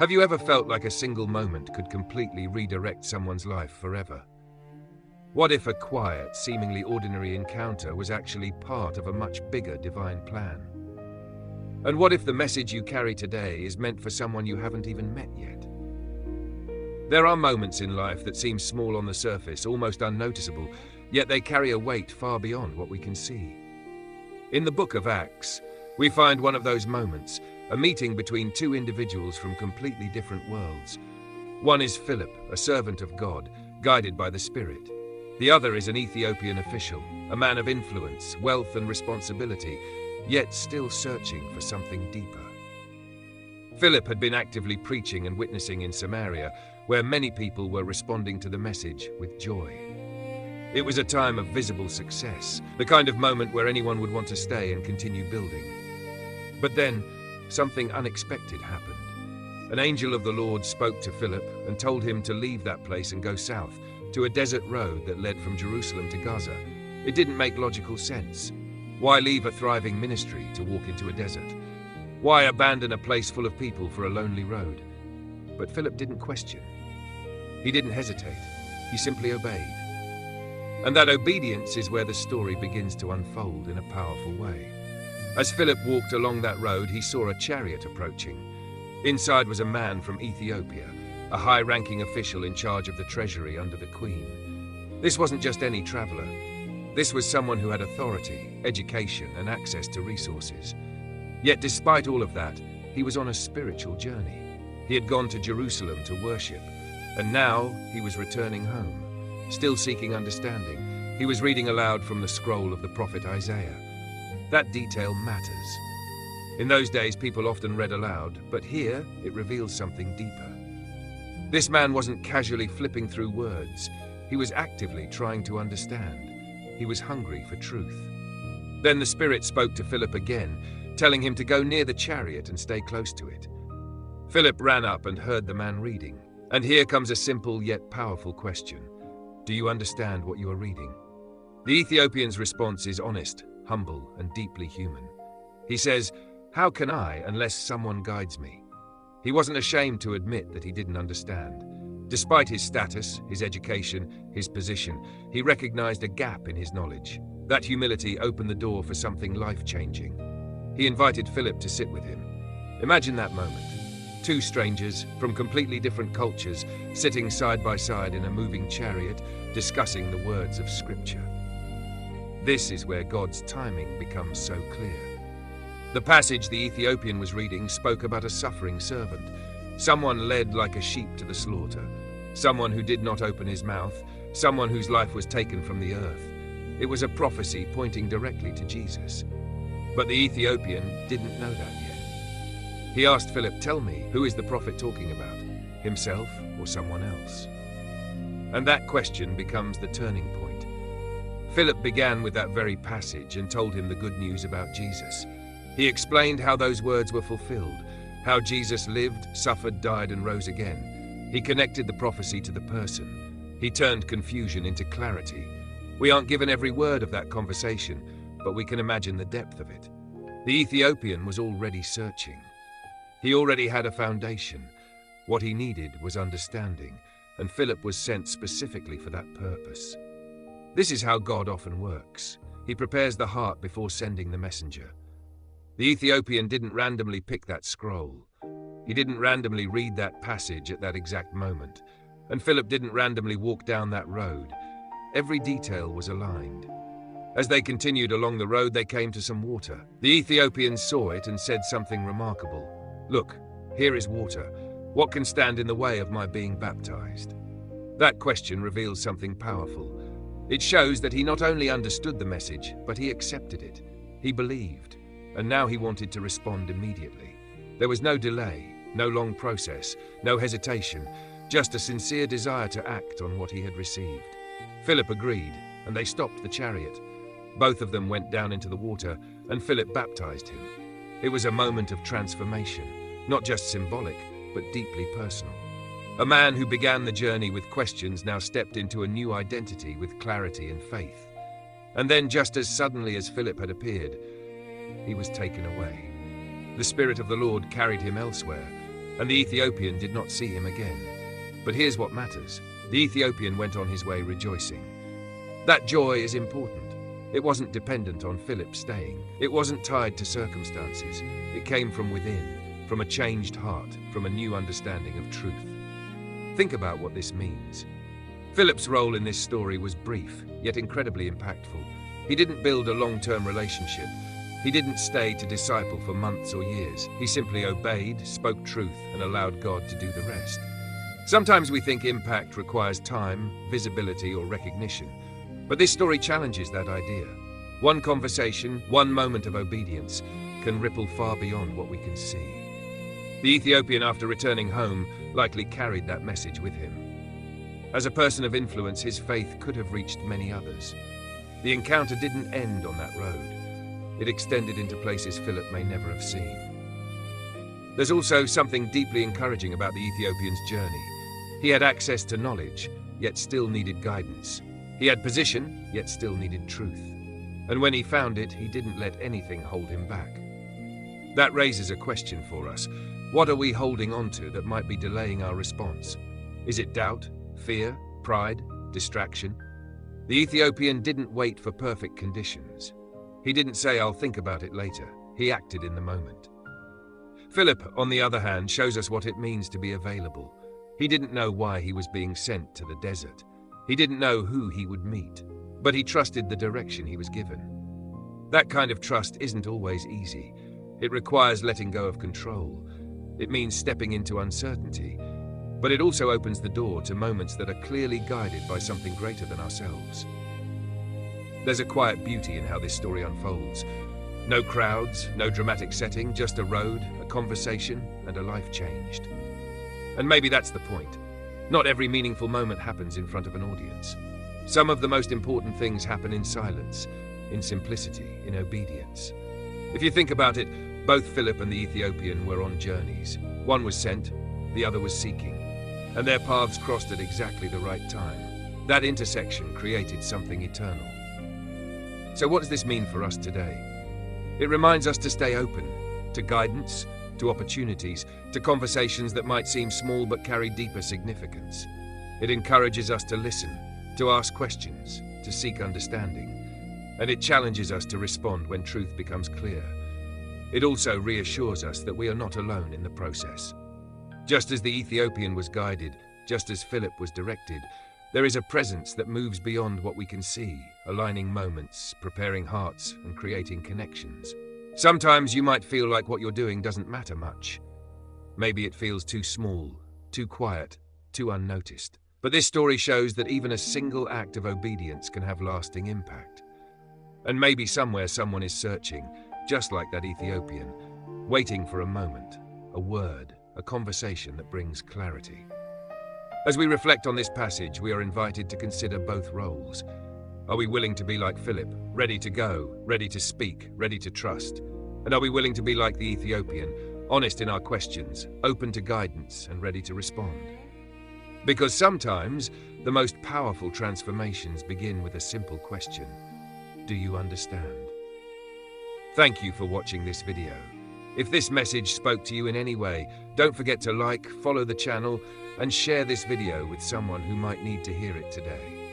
Have you ever felt like a single moment could completely redirect someone's life forever? What if a quiet, seemingly ordinary encounter was actually part of a much bigger divine plan? And what if the message you carry today is meant for someone you haven't even met yet? There are moments in life that seem small on the surface, almost unnoticeable, yet they carry a weight far beyond what we can see. In the book of Acts, we find one of those moments, a meeting between two individuals from completely different worlds. One is Philip, a servant of God, guided by the Spirit. The other is an Ethiopian official, a man of influence, wealth and responsibility, yet still searching for something deeper. Philip had been actively preaching and witnessing in Samaria, where many people were responding to the message with joy. It was a time of visible success, the kind of moment where anyone would want to stay and continue building. But then, something unexpected happened. An angel of the Lord spoke to Philip and told him to leave that place and go south, to a desert road that led from Jerusalem to Gaza. It didn't make logical sense. Why leave a thriving ministry to walk into a desert? Why abandon a place full of people for a lonely road? But Philip didn't question. He didn't hesitate. He simply obeyed. And that obedience is where the story begins to unfold in a powerful way. As Philip walked along that road, he saw a chariot approaching. Inside was a man from Ethiopia, a high-ranking official in charge of the treasury under the queen. This wasn't just any traveler. This was someone who had authority, education, and access to resources. Yet despite all of that, he was on a spiritual journey. He had gone to Jerusalem to worship, and now he was returning home, still seeking understanding. He was reading aloud from the scroll of the prophet Isaiah. That detail matters. In those days, people often read aloud, but here it reveals something deeper. This man wasn't casually flipping through words. He was actively trying to understand. He was hungry for truth. Then the Spirit spoke to Philip again, telling him to go near the chariot and stay close to it. Philip ran up and heard the man reading. And here comes a simple yet powerful question. Do you understand what you are reading? The Ethiopian's response is honest, humble, and deeply human. He says, "How can I unless someone guides me?" He wasn't ashamed to admit that he didn't understand. Despite his status, his education, his position, he recognized a gap in his knowledge. That humility opened the door for something life-changing. He invited Philip to sit with him. Imagine that moment. Two strangers from completely different cultures sitting side by side in a moving chariot, discussing the words of Scripture. This is where God's timing becomes so clear. The passage the Ethiopian was reading spoke about a suffering servant, someone led like a sheep to the slaughter, someone who did not open his mouth, someone whose life was taken from the earth. It was a prophecy pointing directly to Jesus. But the Ethiopian didn't know that yet. He asked Philip, "Tell me, who is the prophet talking about? Himself or someone else?" And that question becomes the turning point. Philip began with that very passage and told him the good news about Jesus. He explained how those words were fulfilled, how Jesus lived, suffered, died, and rose again. He connected the prophecy to the person. He turned confusion into clarity. We aren't given every word of that conversation, but we can imagine the depth of it. The Ethiopian was already searching. He already had a foundation. What he needed was understanding, and Philip was sent specifically for that purpose. This is how God often works. He prepares the heart before sending the messenger. The Ethiopian didn't randomly pick that scroll. He didn't randomly read that passage at that exact moment. And Philip didn't randomly walk down that road. Every detail was aligned. As they continued along the road, they came to some water. The Ethiopian saw it and said something remarkable. "Look, here is water. What can stand in the way of my being baptized?" That question reveals something powerful. It shows that he not only understood the message, but he accepted it. He believed, and now he wanted to respond immediately. There was no delay, no long process, no hesitation, just a sincere desire to act on what he had received. Philip agreed, and they stopped the chariot. Both of them went down into the water, and Philip baptized him. It was a moment of transformation, not just symbolic, but deeply personal. A man who began the journey with questions now stepped into a new identity with clarity and faith. And then, just as suddenly as Philip had appeared, he was taken away. The Spirit of the Lord carried him elsewhere, and the Ethiopian did not see him again. But here's what matters. The Ethiopian went on his way rejoicing. That joy is important. It wasn't dependent on Philip staying. It wasn't tied to circumstances. It came from within, from a changed heart, from a new understanding of truth. Think about what this means. Philip's role in this story was brief, yet incredibly impactful. He didn't build a long-term relationship. He didn't stay to disciple for months or years. He simply obeyed, spoke truth, and allowed God to do the rest. Sometimes we think impact requires time, visibility, or recognition. But this story challenges that idea. One conversation, one moment of obedience can ripple far beyond what we can see. The Ethiopian, after returning home, likely carried that message with him. As a person of influence, his faith could have reached many others. The encounter didn't end on that road. It extended into places Philip may never have seen. There's also something deeply encouraging about the Ethiopian's journey. He had access to knowledge, yet still needed guidance. He had position, yet still needed truth. And when he found it, he didn't let anything hold him back. That raises a question for us. What are we holding on to that might be delaying our response? Is it doubt, fear, pride, distraction? The Ethiopian didn't wait for perfect conditions. He didn't say, "I'll think about it later." He acted in the moment. Philip, on the other hand, shows us what it means to be available. He didn't know why he was being sent to the desert. He didn't know who he would meet, but he trusted the direction he was given. That kind of trust isn't always easy. It requires letting go of control. It means stepping into uncertainty, but it also opens the door to moments that are clearly guided by something greater than ourselves. There's a quiet beauty in how this story unfolds. No crowds, no dramatic setting, just a road, a conversation, and a life changed. And maybe that's the point. Not every meaningful moment happens in front of an audience. Some of the most important things happen in silence, in simplicity, in obedience. If you think about it, both Philip and the Ethiopian were on journeys. One was sent, the other was seeking, and their paths crossed at exactly the right time. That intersection created something eternal. So what does this mean for us today? It reminds us to stay open, to guidance, to opportunities, to conversations that might seem small but carry deeper significance. It encourages us to listen, to ask questions, to seek understanding. And it challenges us to respond when truth becomes clear. It also reassures us that we are not alone in the process. Just as the Ethiopian was guided, just as Philip was directed, there is a presence that moves beyond what we can see, aligning moments, preparing hearts, and creating connections. Sometimes you might feel like what you're doing doesn't matter much. Maybe it feels too small, too quiet, too unnoticed. But this story shows that even a single act of obedience can have lasting impact. And maybe somewhere someone is searching, just like that Ethiopian, waiting for a moment, a word, a conversation that brings clarity. As we reflect on this passage, we are invited to consider both roles. Are we willing to be like Philip, ready to go, ready to speak, ready to trust? And are we willing to be like the Ethiopian, honest in our questions, open to guidance, and ready to respond? Because sometimes the most powerful transformations begin with a simple question. Do you understand? Thank you for watching this video. If this message spoke to you in any way, don't forget to like, follow the channel, and share this video with someone who might need to hear it today.